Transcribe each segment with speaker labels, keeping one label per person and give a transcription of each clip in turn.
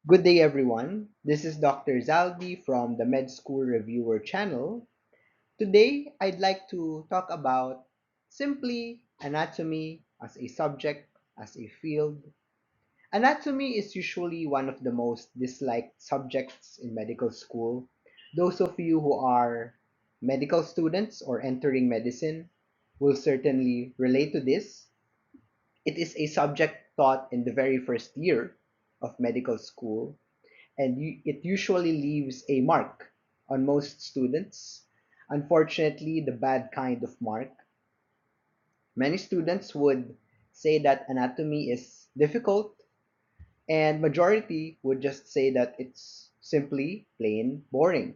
Speaker 1: Good day, everyone. This is Dr. Zaldi from the Med School Reviewer channel. Today, I'd like to talk about simply anatomy as a subject, as a field. Anatomy is usually one of the most disliked subjects in medical school. Those of you who are medical students or entering medicine will certainly relate to this. It is a subject taught in the very first year of medical school and it usually leaves a mark on most students. Unfortunately, the bad kind of mark. Many students would say that anatomy is difficult, and majority would just say that it's simply plain boring.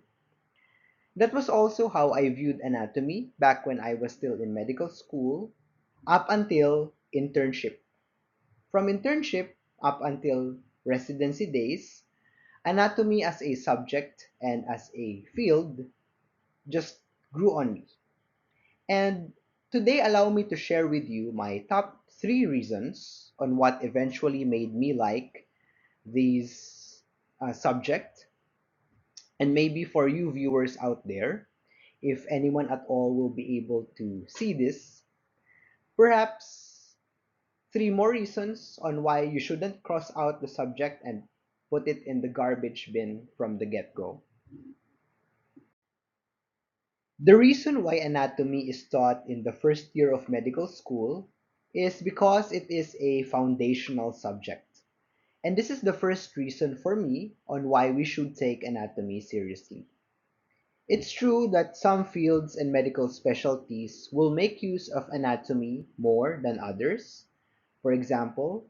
Speaker 1: That was also how I viewed anatomy back when I was still in medical school, up until internship. From internship up until residency days, anatomy as a subject and as a field just grew on me. And today, allow me to share with you my top three reasons on what eventually made me like these subject. And maybe for you viewers out there, if anyone at all will be able to see this, perhaps three more reasons on why you shouldn't cross out the subject and put it in the garbage bin from the get-go. The reason why anatomy is taught in the first year of medical school is because it is a foundational subject. And this is the first reason for me on why we should take anatomy seriously. It's true that some fields and medical specialties will make use of anatomy more than others. For example,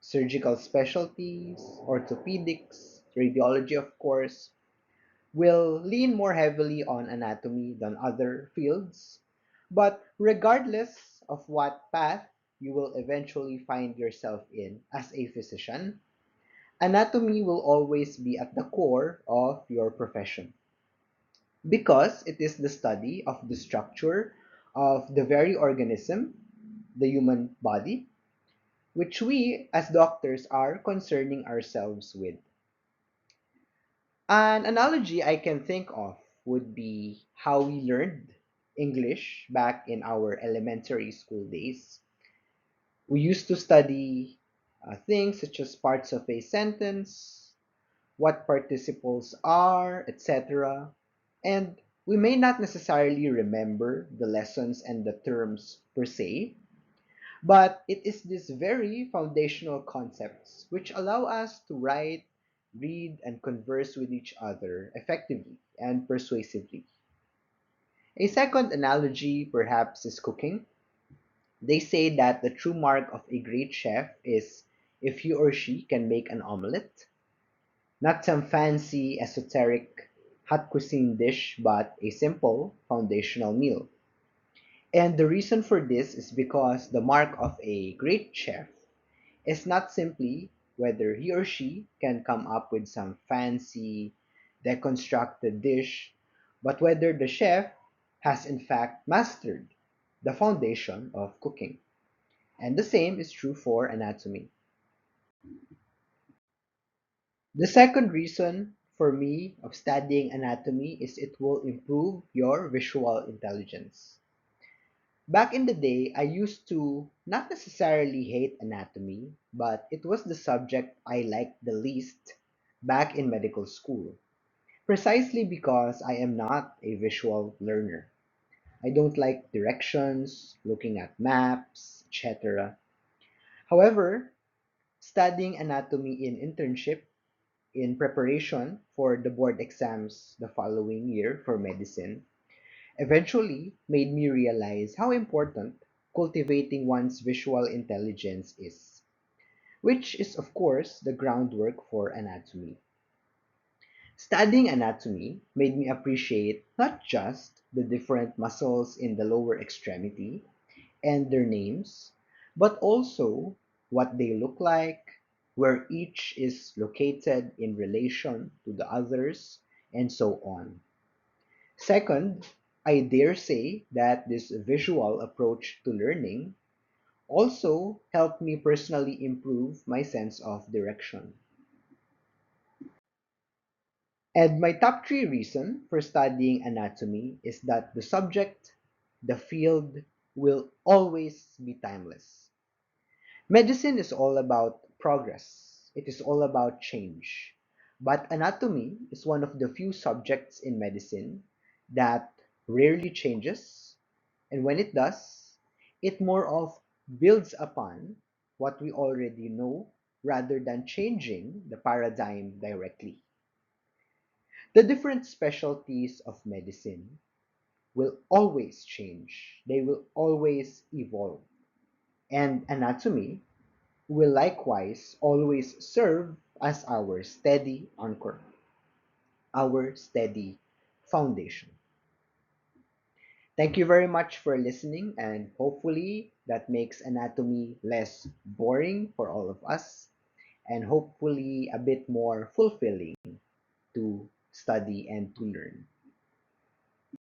Speaker 1: surgical specialties, orthopedics, radiology, of course, will lean more heavily on anatomy than other fields. But regardless of what path you will eventually find yourself in as a physician, anatomy will always be at the core of your profession because it is the study of the structure of the very organism, the human body, which we as doctors are concerning ourselves with. An analogy I can think of would be how we learned English back in our elementary school days. We used to study things such as parts of a sentence, what participles are, etc. And we may not necessarily remember the lessons and the terms per se, but it is these very foundational concepts which allow us to write, read, and converse with each other effectively and persuasively. A second analogy, perhaps, is cooking. They say that the true mark of a great chef is if he or she can make an omelette, not some fancy, esoteric, hot cuisine dish, but a simple, foundational meal. And the reason for this is because the mark of a great chef is not simply whether he or she can come up with some fancy, deconstructed dish, but whether the chef has in fact mastered the foundation of cooking. And the same is true for anatomy. The second reason for me of studying anatomy is it will improve your visual intelligence. Back in the day, I used to not necessarily hate anatomy, but it was the subject I liked the least back in medical school, precisely because I am not a visual learner. I don't like directions, looking at maps, etc. However, studying anatomy in internship in preparation for the board exams the following year for medicine eventually made me realize how important cultivating one's visual intelligence is, which is, of course, the groundwork for anatomy. Studying anatomy made me appreciate not just the different muscles in the lower extremity and their names, but also what they look like, where each is located in relation to the others, and so on. Second, I dare say that this visual approach to learning also helped me personally improve my sense of direction. And my top three reason for studying anatomy is that the subject, the field, will always be timeless. Medicine is all about progress. It is all about change. But anatomy is one of the few subjects in medicine that rarely changes, and when it does, it more of builds upon what we already know rather than changing the paradigm directly. The different specialties of medicine will always change, they will always evolve, and anatomy will likewise always serve as our steady anchor, our steady foundation. Thank you very much for listening, and hopefully that makes anatomy less boring for all of us, and hopefully a bit more fulfilling to study and to learn.